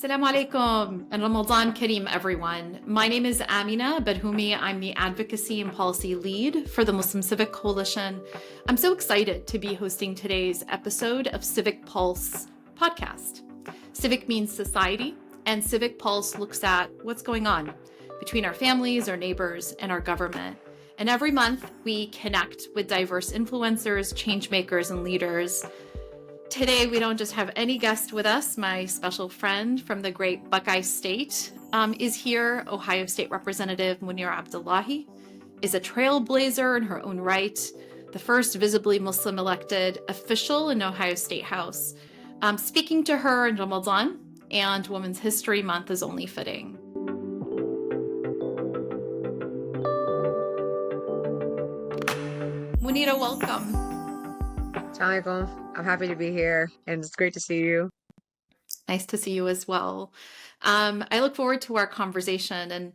Assalamu alaikum and Ramadan Kareem, everyone. My name is Amina Barhumi. I'm the Advocacy and Policy Lead for the Muslim Civic Coalition. I'm so excited to be hosting today's episode of Civic Pulse podcast. Civic means society, and Civic Pulse looks at what's going on between our families, our neighbors, and our government. And every month, we connect with diverse influencers, changemakers, and leaders. Today, we don't just have any guest with us. My special friend from the great Buckeye State is here. Ohio State Representative Munira Abdullahi is a trailblazer in her own right, the first visibly Muslim elected official in Ohio State House. Speaking to her in Ramadan and Women's History Month is only fitting. Munira, welcome. Assalamualaikum. I'm happy to be here, and it's great to see you. Nice to see you as well. I look forward to our conversation. And,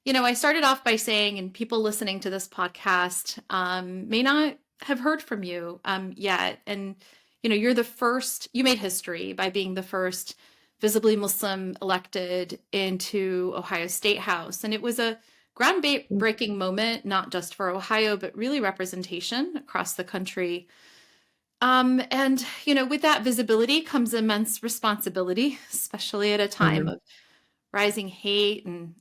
I started off by saying, and people listening to this podcast may not have heard from you yet. And, you're the first, you made history by being the first visibly Muslim elected into Ohio State House. And it was a groundbreaking moment, not just for Ohio, but really representation across the country. With that visibility comes immense responsibility, especially at a time of rising hate and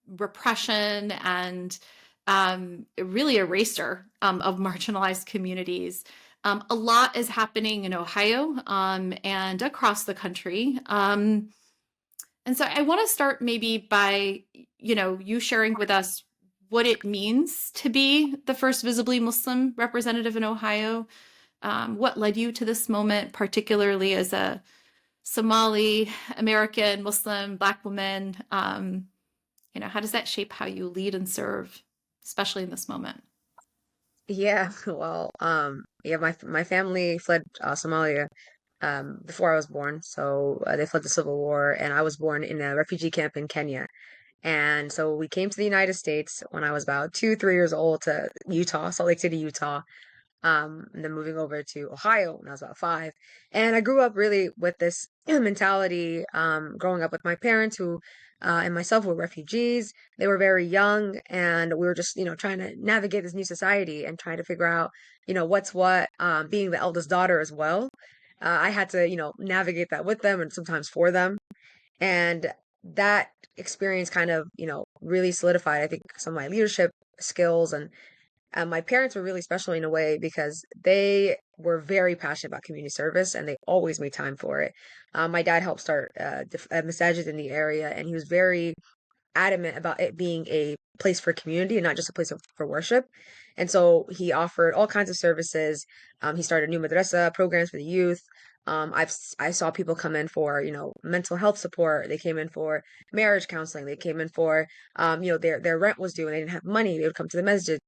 repression and really erasure of marginalized communities. A lot is happening in Ohio and across the country. And so I want to start maybe by, you sharing with us what it means to be the first visibly Muslim representative in Ohio. What led you to this moment, particularly as a Somali, American, Muslim, Black woman? How does that shape how you lead and serve, especially in this moment? Yeah, well, my family fled Somalia before I was born, so they fled the Civil War, and I was born in a refugee camp in Kenya. And so we came to the United States when I was about 3 years old to Utah, Salt Lake City, Utah. And then moving over to Ohio when I was about 5. And I grew up really with this mentality, growing up with my parents who and myself were refugees. They were very young, and we were just, trying to navigate this new society and trying to figure out, what's what, being the eldest daughter as well. I had to, navigate that with them and sometimes for them. And that experience kind of, really solidified, I think, some of my leadership skills. And my parents were really special in a way because they were very passionate about community service and they always made time for it. My dad helped start a masajid in the area, and he was very adamant about it being a place for community and not just a place for worship. And so he offered all kinds of services. He started new madrasa programs for the youth. I saw people come in for, mental health support. They came in for marriage counseling. They came in for, their rent was due and they didn't have money. They would come to the masjid.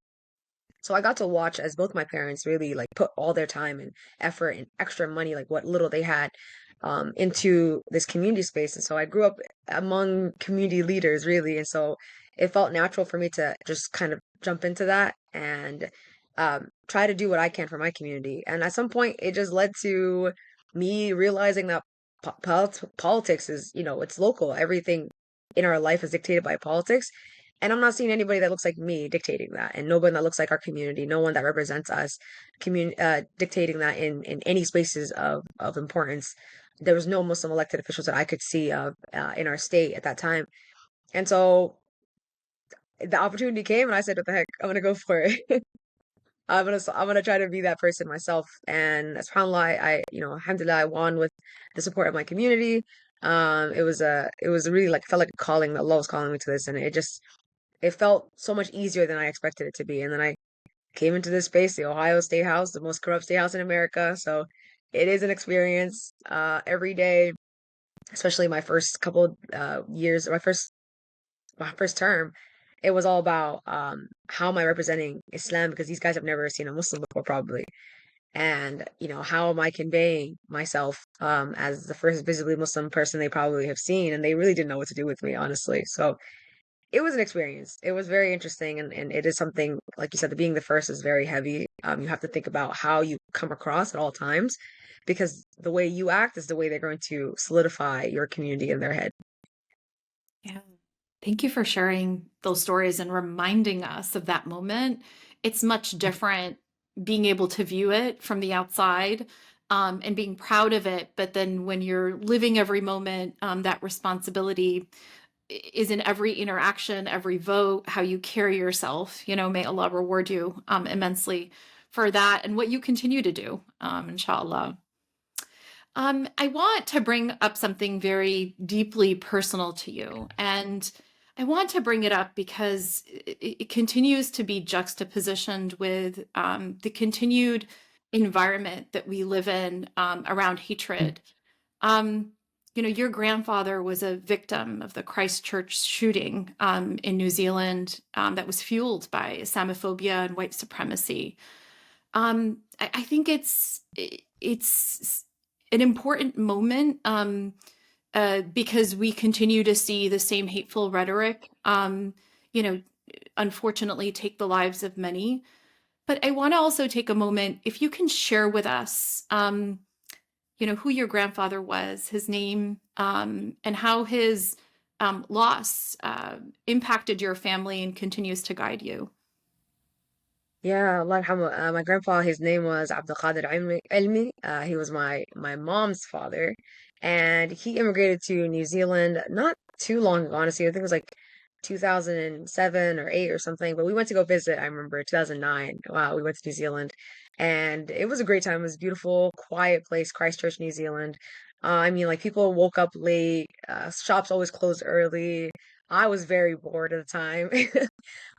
So I got to watch as both my parents really like put all their time and effort and extra money, like what little they had, into this community space. And so I grew up among community leaders really. And so it felt natural for me to just kind of jump into that and try to do what I can for my community. And at some point, it just led to me realizing that politics is, it's local. Everything in our life is dictated by politics. And I'm not seeing anybody that looks like me dictating that, and nobody that looks like our community, no one that represents us, dictating that in any spaces of importance. There was no Muslim elected officials that I could see of in our state at that time, and so the opportunity came, and I said, "What the heck? I'm gonna go for it. I'm gonna try to be that person myself." And subhanAllah, alhamdulillah, I won with the support of my community. It was really like felt like a calling. Allah was calling me to this, and it felt so much easier than I expected it to be. And then I came into this space, the Ohio State House, the most corrupt state house in America. So it is an experience every day, especially my first couple years, my first term. It was all about how am I representing Islam, because these guys have never seen a Muslim before, probably. And, how am I conveying myself as the first visibly Muslim person they probably have seen? And they really didn't know what to do with me, honestly. So it was an experience. It was very interesting, and it is something, like you said, the being the first is very heavy. You have to think about how you come across at all times. because the way you act is the way they're going to solidify your community in their head. Yeah. Thank you for sharing those stories and reminding us of that moment. It's much different being able to view it from the outside, and being proud of it. But then when you're living every moment, that responsibility is in every interaction, every vote, how you carry yourself. May Allah reward you immensely for that and what you continue to do, inshallah. I want to bring up something very deeply personal to you. And I want to bring it up because it continues to be juxtapositioned with the continued environment that we live in around hatred. Um, your grandfather was a victim of the Christchurch shooting in New Zealand that was fueled by Islamophobia and white supremacy. I think it's an important moment, because we continue to see the same hateful rhetoric, you know, unfortunately take the lives of many. But I want to also take a moment, if you can share with us, who your grandfather was, his name, and how his loss impacted your family and continues to guide you. Yeah, Allah yarhamu. My grandpa, his name was Abdul Ilmi. He was my mom's father, and he immigrated to New Zealand not too long ago, honestly. I think it was like 2007 or 8 or something. But we went to go visit. I remember 2009. Wow, we went to New Zealand, and it was a great time. It was a beautiful, quiet place, Christchurch, New Zealand. I mean, like people woke up late. Shops always closed early. I was very bored at the time.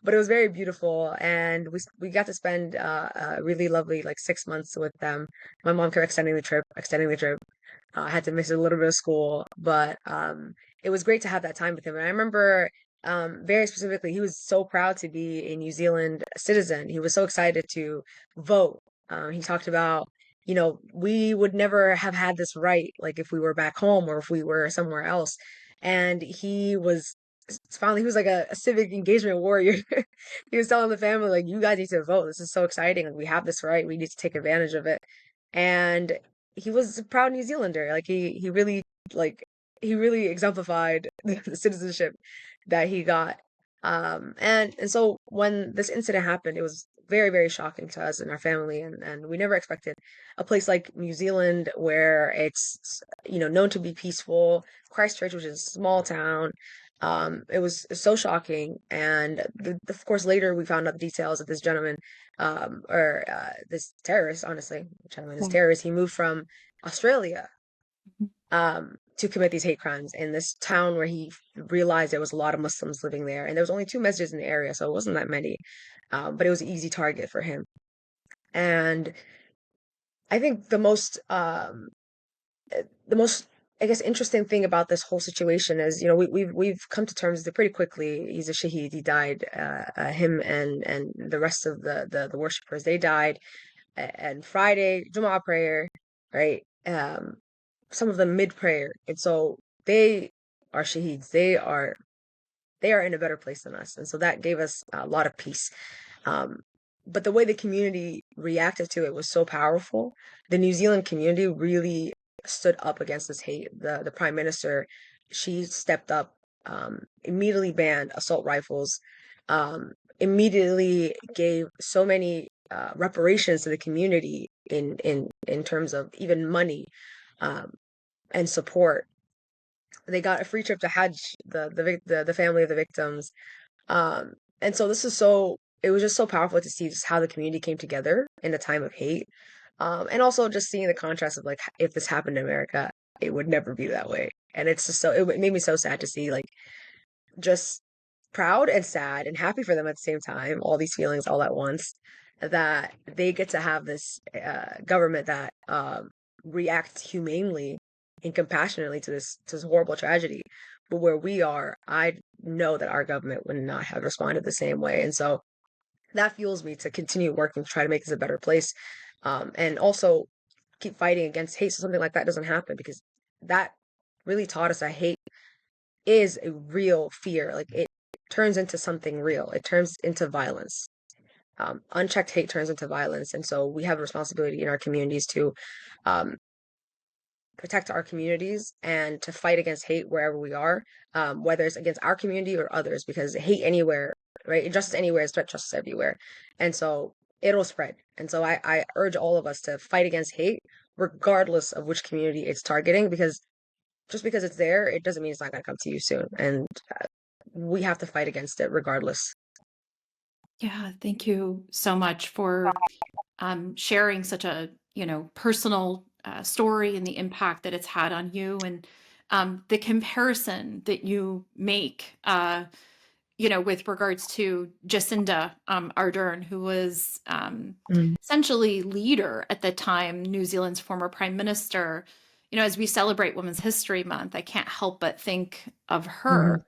But it was very beautiful, and we got to spend a really lovely like 6 months with them. My mom kept extending the trip. I had to miss a little bit of school, but it was great to have that time with him. And I remember very specifically, he was so proud to be a New Zealand citizen. He was so excited to vote. He talked about, we would never have had this right, like if we were back home or if we were somewhere else. And he was like a civic engagement warrior. He was telling the family, like, you guys need to vote. This is so exciting. Like, we have this right. We need to take advantage of it. And he was a proud New Zealander. Like like he really exemplified the citizenship that he got. And so when this incident happened, it was very, very shocking to us and our family, and we never expected a place like New Zealand where it's known to be peaceful. Christchurch, which is a small town, it was so shocking, and of course later we found out the details that this gentleman, or this terrorist, honestly, gentleman, this Yeah. terrorist, he moved from Australia, to commit these hate crimes in this town where he realized there was a lot of Muslims living there, and there was only two masjids in the area, so it wasn't that many, but it was an easy target for him. And I think the most, I guess, interesting thing about this whole situation is, we've come to terms with it pretty quickly. He's a shaheed. He died. Him and the rest of the worshipers, they died. And Friday, Jumu'ah prayer, right? Some of them mid prayer, and so they are shaheeds. They are in a better place than us, and so that gave us a lot of peace. Um, but the way the community reacted to it was so powerful. The New Zealand community really stood up against this hate. The prime minister, she stepped up, immediately banned assault rifles, immediately gave so many reparations to the community in terms of even money, um, and support. They got a free trip to Hajj, the family of the victims. And so it was just so powerful to see just how the community came together in a time of hate. And also just seeing the contrast of like, if this happened in America, it would never be that way. And it's just it made me so sad to see, like, just proud and sad and happy for them at the same time, all these feelings all at once, that they get to have this government that reacts humanely and compassionately to this horrible tragedy. But where we are, I know that our government would not have responded the same way. And so that fuels me to continue working to try to make this a better place. And also keep fighting against hate so something like that doesn't happen, because that really taught us that hate is a real fear. Like, it turns into something real. It turns into violence. Unchecked hate turns into violence, and so we have a responsibility in our communities to protect our communities and to fight against hate wherever we are, whether it's against our community or others, because hate anywhere, right? Injustice anywhere is threat justice everywhere. And so it'll spread. And so I urge all of us to fight against hate, regardless of which community it's targeting, because just because it's there, it doesn't mean it's not going to come to you soon. And we have to fight against it regardless. Yeah, thank you so much for sharing such a personal story and the impact that it's had on you, and the comparison that you make with regards to Jacinda Ardern, who was Mm, essentially leader at the time, New Zealand's former prime minister. As we celebrate Women's History Month, I can't help but think of mhm, her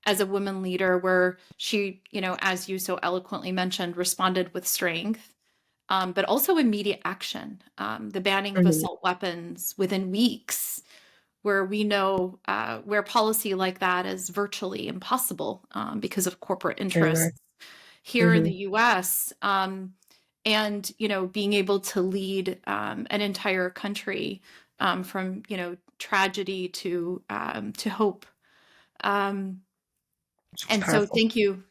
as a woman leader, where she, as you so eloquently mentioned, responded with strength, but also immediate action. The banning of mhm. assault weapons within weeks, where we know where policy like that is virtually impossible because of corporate Anywhere. interests here in Hmm. the US. And being able to lead an entire country from tragedy to hope. Um, It's and so powerful. thank you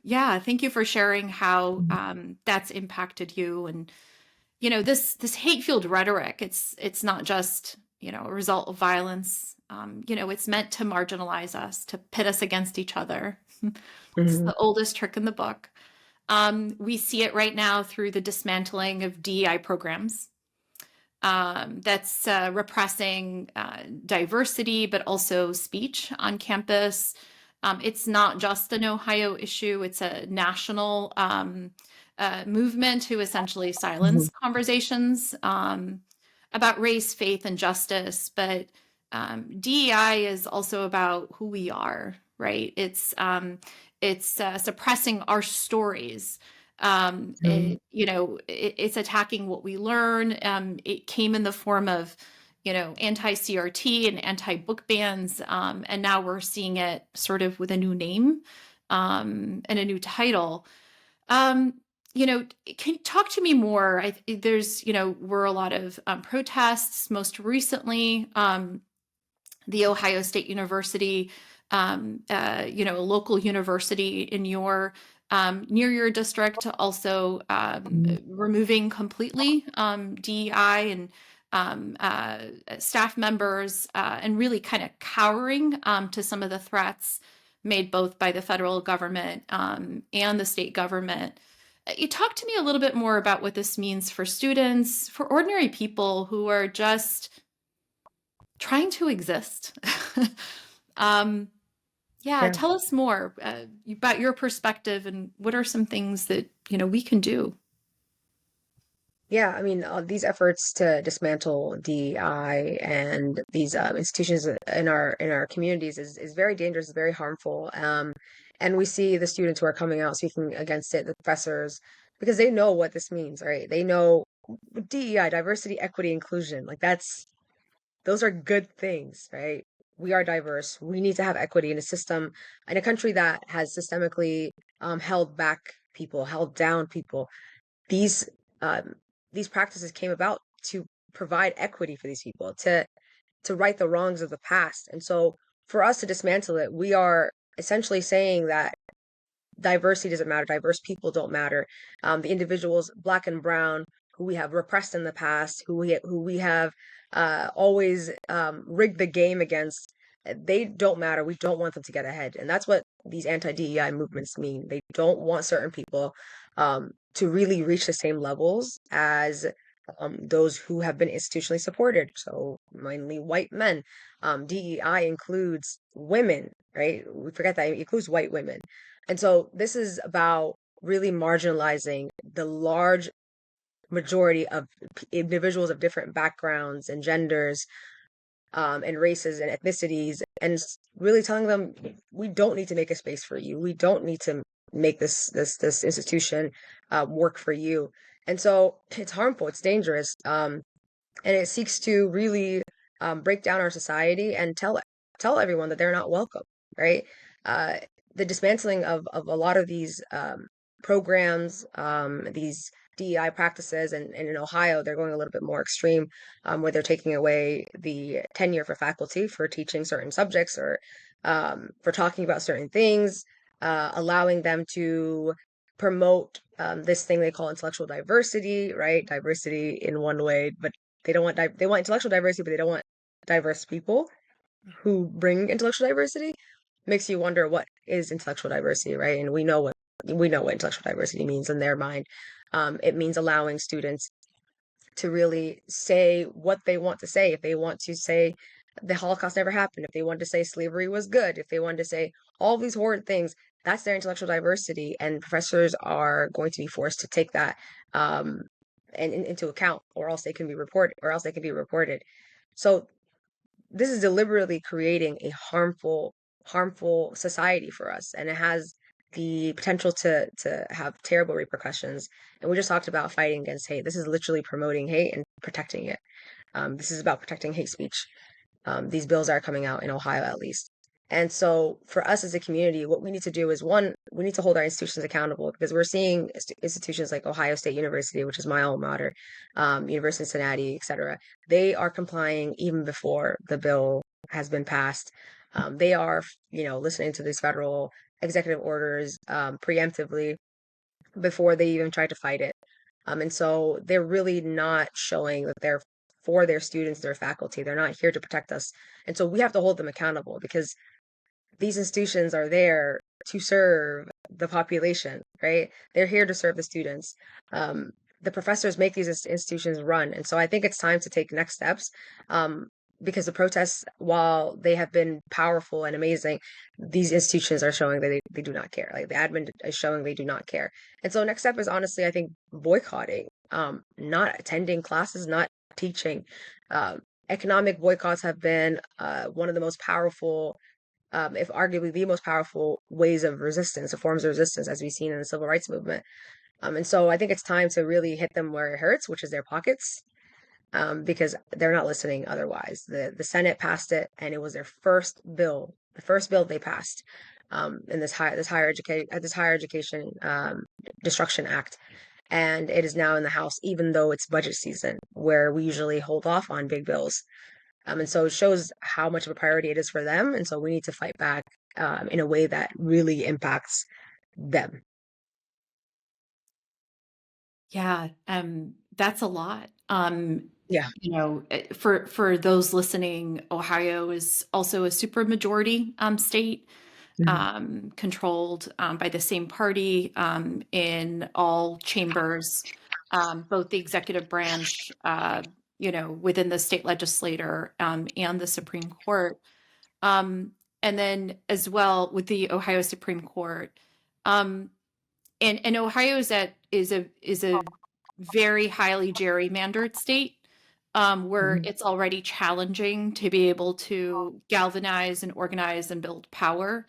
for sharing how Mhm. that's impacted you. And this hate-fueled rhetoric, it's not just a result of violence. It's meant to marginalize us, to pit us against each other. It's Mhm. the oldest trick in the book. We see it right now through the dismantling of DEI programs, that's repressing diversity, but also speech on campus. It's not just an Ohio issue, it's a national movement to essentially Mhm. silence conversations about race, faith, and justice. But DEI is also about who we are, right? It's suppressing our stories. Mhm. It's attacking what we learn. It came in the form of anti-CRT and anti-book bans, and now we're seeing it sort of with a new name and a new title. um, can you talk to me more? There's were a lot of protests, most recently the Ohio State University, a local university in your near your district, also Mhm. removing completely DEI and staff members, and really kind of cowering to some of the threats made both by the federal government and the state government. You talk to me a little bit more about what this means for students, for ordinary people who are just trying to exist. um, yeah, Yeah. tell us more about your perspective and what are some things that we can do. Yeah, I mean, these efforts to dismantle DEI and these institutions in our communities is very dangerous, very harmful. And we see the students who are coming out speaking against it, the professors, because they know what this means, right? They know DEI, diversity, equity, inclusion, like those are good things, right? We are diverse. We need to have equity in a system, in a country that has systemically held back people, held down people. These um, these practices came about to provide equity for these people, to right the wrongs of the past. And so for us to dismantle it, we are essentially saying that diversity doesn't matter, diverse people don't matter. The individuals, black and brown, who we have repressed in the past, who we have always rigged the game against, they don't matter. We don't want them to get ahead, and that's what these anti-DEI movements mean. They don't want certain people to really reach the same levels as those who have been institutionally supported. So mainly white men. DEI includes women, right? We forget that it includes white women. And so this is about really marginalizing the large majority of individuals of different backgrounds and genders, and races and ethnicities, and really telling them we don't need to make a space for you. We don't need to make this institution work for you. And so it's harmful. It's dangerous. And it seeks to really break down our society and tell everyone that they're not welcome, right? Uh, the dismantling of a lot of these programs, these DEI practices, and in Ohio, they're going a little bit more extreme, where they're taking away the tenure for faculty for teaching certain subjects or for talking about certain things, allowing them to promote this thing they call intellectual diversity, right? Diversity in one way, but they don't want they want intellectual diversity, but they don't want diverse people who bring intellectual diversity. Makes you wonder what is intellectual diversity, right? And we know what intellectual diversity means in their mind. It means allowing students to really say what they want to say. If they want to say the Holocaust never happened, if they want to say slavery was good, if they want to say all these horrid things, that's their intellectual diversity. And professors are going to be forced to take that into account, or else they can be reported. So this is deliberately creating a harmful society for us, and it has the potential to have terrible repercussions. And we just talked about fighting against hate. This is literally promoting hate and protecting it. This is about protecting hate speech. These bills are coming out in Ohio, at least. And so for us as a community, what we need to do is, one, we need to hold our institutions accountable, because we're seeing institutions like Ohio State University, which is my alma mater, University of Cincinnati, et cetera. They are complying even before the bill has been passed. They are, listening to these federal executive orders preemptively before they even try to fight it. And so they're really not showing that they're for their students, their faculty. They're not here to protect us. And so we have to hold them accountable, because these institutions are there to serve the population, right? They're here to serve the students. The professors make these institutions run. And so I think it's time to take next steps. Because the protests, while they have been powerful and amazing, these institutions are showing that they do not care. Like, the admin is showing they do not care. And so next step is, honestly, I think, boycotting, not attending classes, not teaching. Economic boycotts have been one of the most powerful, if arguably the most powerful ways of resistance, or forms of resistance, as we've seen in the civil rights movement. And so I think it's time to really hit them where it hurts, which is their pockets, because they're not listening otherwise. The Senate passed it, and it was their first bill, the first bill they passed, in this higher education destruction act. And it is now in the House, even though it's budget season, where we usually hold off on big bills. And so it shows how much of a priority it is for them. And so we need to fight back in a way that really impacts them. Yeah, that's a lot. Yeah. For those listening, Ohio is also a supermajority state, Mhm. controlled by the same party in all chambers, both the executive branch, within the state legislature, and the Supreme Court. And then as well with the Ohio Supreme Court. Um, and Ohio is a very highly gerrymandered state, where Mhm. it's already challenging to be able to galvanize and organize and build power.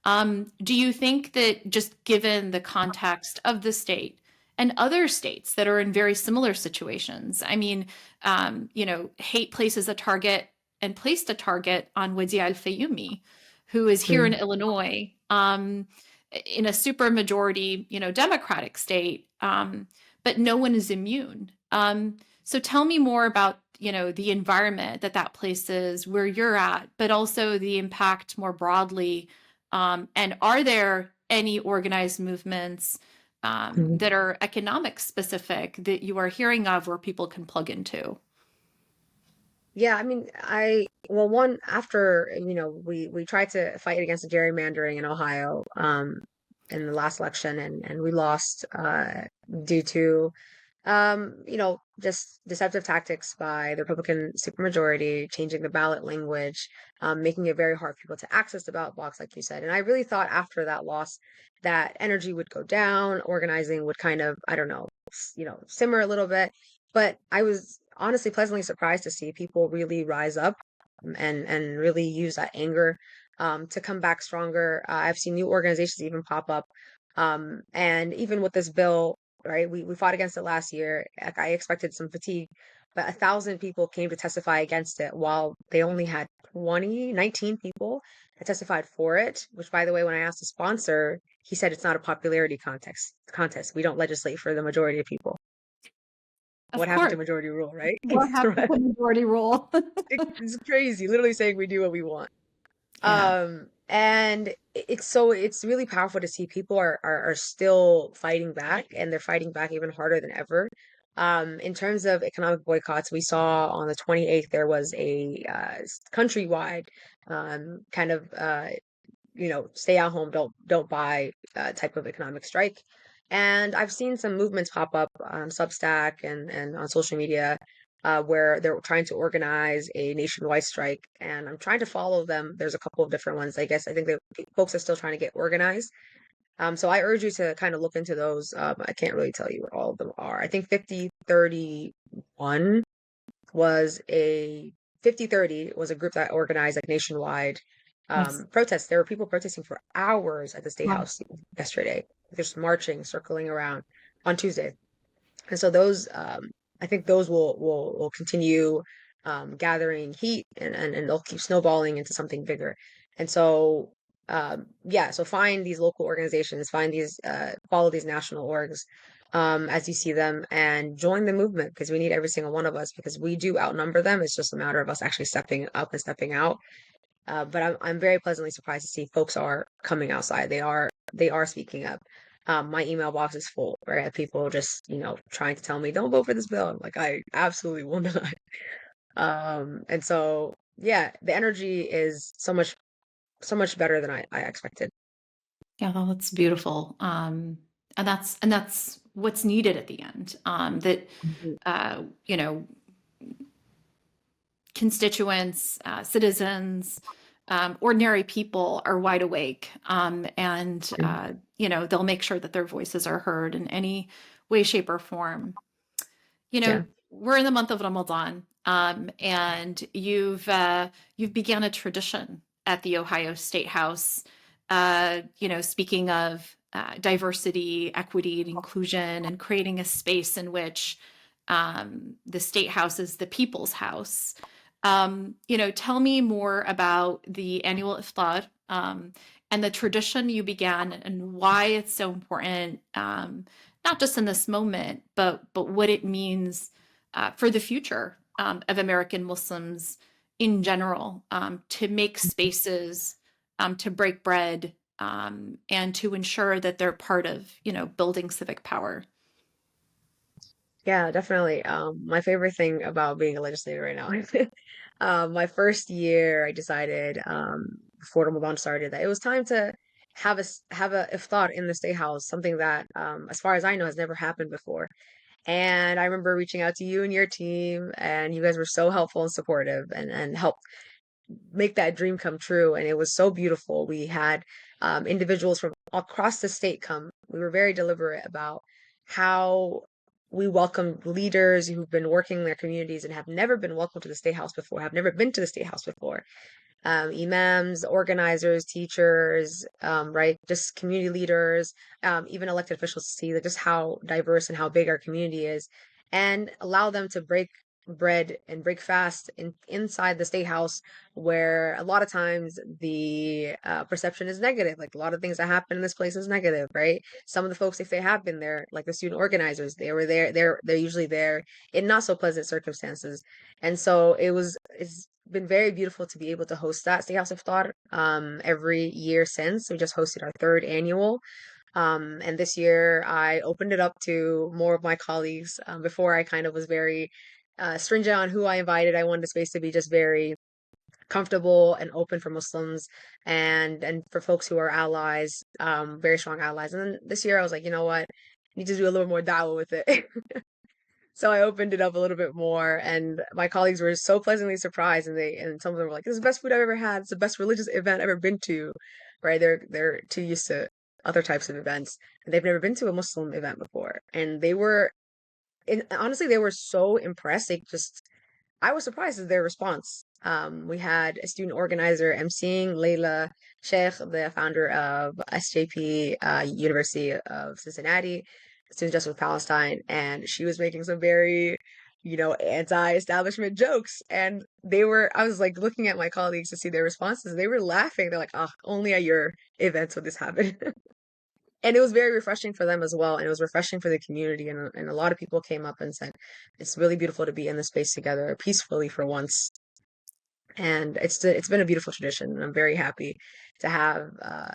Do you think that, just given the context of the state and other states that are in very similar situations, I mean, hate places a target and placed a target on Wadi al-Fayumi, who is here in Mhm. Illinois, in a super majority, Democratic state, but no one is immune. So tell me more about, the environment that place is, where you're at, but also the impact more broadly, and are there any organized movements Mhm. that are economic specific that you are hearing of, where people can plug into? Yeah, I mean, well, one, after, we tried to fight against the gerrymandering in Ohio, in the last election, and we lost, due to, just deceptive tactics by the Republican supermajority, changing the ballot language, making it very hard for people to access the ballot box, like you said. And I really thought after that loss that energy would go down, organizing would kind of, I don't know, simmer a little bit. But I was honestly pleasantly surprised to see people really rise up, and really use that anger, to come back stronger. I've seen new organizations even pop up. And even with this bill, right, we fought against it last year. I expected some fatigue, but 1,000 people came to testify against it while they only had 19 people that testified for it, which, by the way, when I asked the sponsor, he said it's not a popularity contest. We don't legislate for the majority of people. Of What happened course. to majority rule, right? What happened to majority rule? It's crazy, literally saying we do what we want. Yeah. And it's really powerful to see people are still fighting back, and they're fighting back even harder than ever. In terms of economic boycotts, we saw on the 28th there was a countrywide kind of stay at home, don't buy type of economic strike. And I've seen some movements pop up on Substack and on social media where they're trying to organize a nationwide strike, and I'm trying to follow them. There's a couple of different ones. I guess I think that folks are still trying to get organized. So I urge you to kind of look into those. I can't really tell you what all of them are. I think 5031 was a 5030 was a group that organized like nationwide Yes. protests. There were people protesting for hours at the State Wow. House yesterday, just marching, circling around on Tuesday. And so those, I think those will continue gathering heat, and they'll keep snowballing into something bigger. And so, yeah, so find these local organizations, find these, follow these national orgs as you see them, and join the movement because we need every single one of us because we do outnumber them. It's just a matter of us actually stepping up and stepping out. But I'm very pleasantly surprised to see folks are coming outside. They are speaking up. My email box is full, right? Of people just, trying to tell me, don't vote for this bill. I'm like, I absolutely will not. And so yeah, the energy is so much better than I expected. Yeah, well, that's beautiful. And that's what's needed at the end. That Mhm. uh, you know, constituents, citizens, ordinary people are wide awake, and they'll make sure that their voices are heard in any way, shape, or form. Yeah. We're in the month of Ramadan, and you've began a tradition at the Ohio State House. Speaking of diversity, equity, and inclusion, and creating a space in which the State House is the people's house. Tell me more about the annual iftar, and the tradition you began and why it's so important, not just in this moment, but what it means for the future of American Muslims in general, to make spaces, to break bread, and to ensure that they're part of, building civic power. Yeah, definitely. My favorite thing about being a legislator right now, my first year, I decided, before Ramadan started, that it was time to have a iftar in the State House, something that, as far as I know, has never happened before. And I remember reaching out to you and your team, and you guys were so helpful and supportive, and helped make that dream come true. And it was so beautiful. We had individuals from across the state come. We were very deliberate about how we welcomed leaders who've been working in their communities and have never been welcomed to the State House before, have never been to the State House before. Imams, organizers, teachers, right? Just community leaders, even elected officials to see that just how diverse and how big our community is, and allow them to break bread and break fast inside the State House, where a lot of times the perception is negative. Like a lot of things that happen in this place is negative, right? Some of the folks, if they have been there, like the student organizers, they were there. They're usually there in not so pleasant circumstances, and so it's been very beautiful to be able to host that State House Iftar every year since. We just hosted our third annual. And this year I opened it up to more of my colleagues. Before I kind of was very stringent on who I invited. I wanted the space to be just very comfortable and open for Muslims and for folks who are allies, very strong allies. And then this year I was like, you know what? I need to do a little more dawah with it. So I opened it up a little bit more, and my colleagues were so pleasantly surprised, and some of them were like, "This is the best food I've ever had. It's the best religious event I've ever been to." Right? They're too used to other types of events, and they've never been to a Muslim event before, and and honestly, they were so impressed. I was surprised at their response. We had a student organizer emceeing, Layla Sheikh, the founder of SJP, University of Cincinnati, Student Justice with Palestine, and she was making some very anti-establishment jokes. And I was like looking at my colleagues to see their responses. They were laughing. They're like, "Ah, only at your events would this happen." And it was very refreshing for them as well. And it was refreshing for the community. And a lot of people came up and said, it's really beautiful to be in this space together peacefully for once. And it's been a beautiful tradition. And I'm very happy to have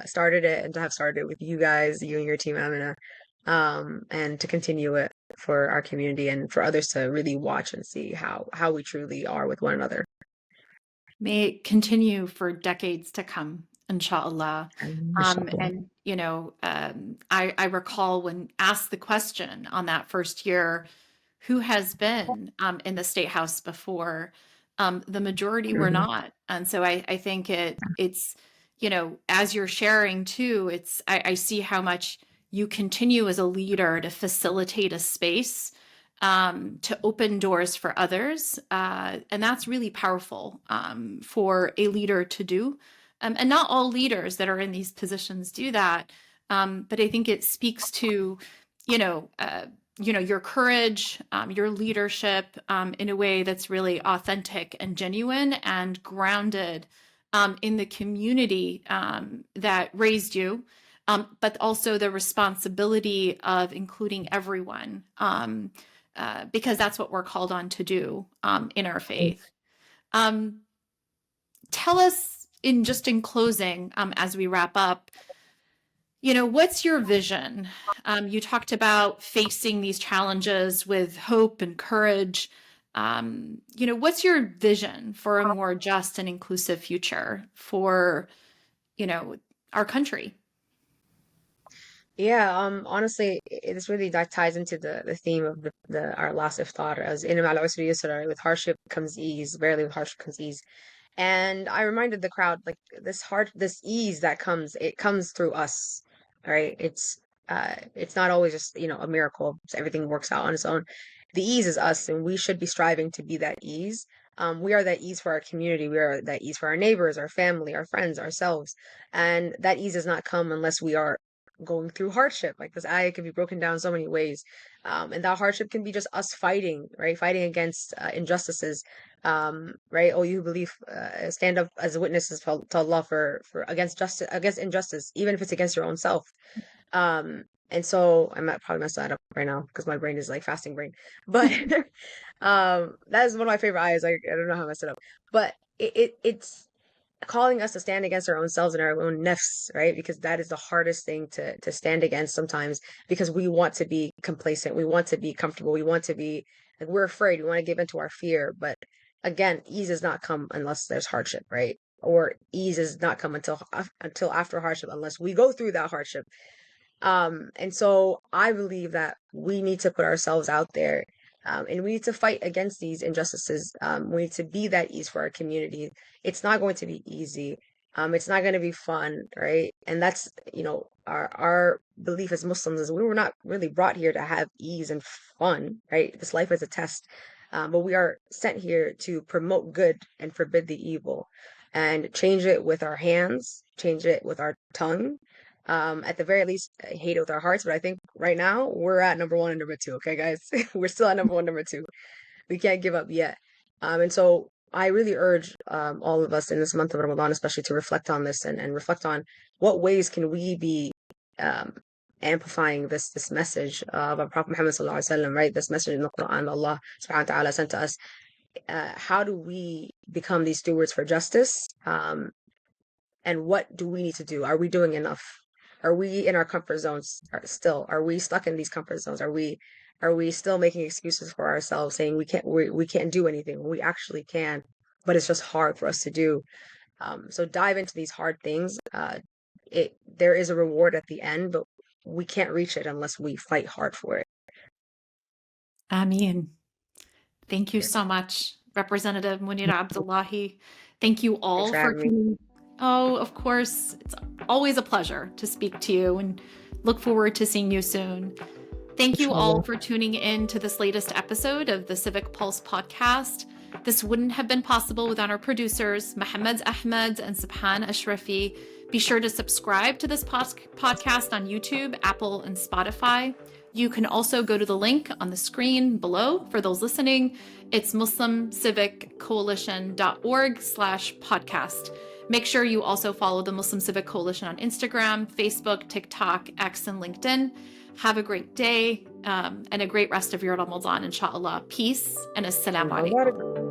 started it and to have started it with you guys, you and your team, Amina, and to continue it for our community and for others to really watch and see how we truly are with one another. May it continue for decades to come, inshallah. Inshallah. And, I recall when asked the question on that first year, who has been in the State House before? The majority were Mhm. not. And so I think it's, as you're sharing too, I see how much you continue as a leader to facilitate a space, to open doors for others. And that's really powerful for a leader to do. And not all leaders that are in these positions do that. But I think it speaks to, you know, uh, your courage, your leadership, in a way that's really authentic and genuine and grounded in the community that raised you, but also the responsibility of including everyone, because that's what we're called on to do in our faith. Um, Tell us in closing, as we wrap up, what's your vision? You talked about facing these challenges with hope and courage. What's your vision for a more just and inclusive future for, our country? Yeah, honestly, this really that ties into the theme of the our last iftar as in al usri yusra, with hardship comes ease, barely with hardship comes ease. And I reminded the crowd, like this ease that comes, it comes through us, right? It's not always just, a miracle, so everything works out on its own. The ease is us, and we should be striving to be that ease. We are that ease for our community. We are that ease for our neighbors, our family, our friends, ourselves. And that ease does not come unless we are going through hardship. Like this ayah can be broken down so many ways. And that hardship can be just us fighting, right? Fighting against injustices, right? Oh, you believe, stand up as witnesses to Allah for against justice, against injustice, even if it's against your own self. And so I might probably mess that up right now because my brain is like fasting brain. But that is one of my favorite ayahs. I don't know how I messed it up, but it's calling us to stand against our own selves and our own nafs, right? Because that is the hardest thing to stand against sometimes, because we want to be complacent, we want to be comfortable, we want to be like, we're afraid, we want to give into our fear. But again, ease does not come unless there's hardship, right? Or ease does not come until after hardship, unless we go through that hardship. And so I believe that we need to put ourselves out there, and we need to fight against these injustices. We need to be that ease for our community. It's not going to be easy. It's not going to be fun, right? And that's, our belief as Muslims is we were not really brought here to have ease and fun, right? This life is a test. But we are sent here to promote good and forbid the evil, and change it with our hands, change it with our tongue, at the very least, hate it with our hearts. But I think right now we're at number one and number two. Okay, guys, we're still at number one, number two. We can't give up yet. And so I really urge all of us in this month of Ramadan, especially, to reflect on this, and reflect on what ways can we be um, amplifying this message of our Prophet Muhammad sallallahu alaihi wasallam, right? This message in the Quran, Allah subhanahu wa ta'ala sent to us. How do we become these stewards for justice? And what do we need to do? Are we doing enough? Are we in our comfort zones still? Are we stuck in these comfort zones? Are we still making excuses for ourselves, saying we can't do anything when we actually can, but it's just hard for us to do. So dive into these hard things. There is a reward at the end, but we can't reach it unless we fight hard for it. Ameen. Thank you Yeah. so much, Representative Munira Abdullahi. Thank you Thanks all for for having me. tuning. Oh, of course. It's always a pleasure to speak to you, and look forward to seeing you soon. Thank you all Inshallah. for tuning in to this latest episode of the Civic Pulse podcast. This wouldn't have been possible without our producers, Mohammed Ahmed and Subhan Ashrafi. Be sure to subscribe to this podcast on YouTube, Apple, and Spotify. You can also go to the link on the screen below for those listening. It's muslimciviccoalition.org/podcast. Make sure you also follow the Muslim Civic Coalition on Instagram, Facebook, TikTok, X, and LinkedIn. Have a great day and a great rest of your Ramadan, inshallah. Peace and assalamu alaikum.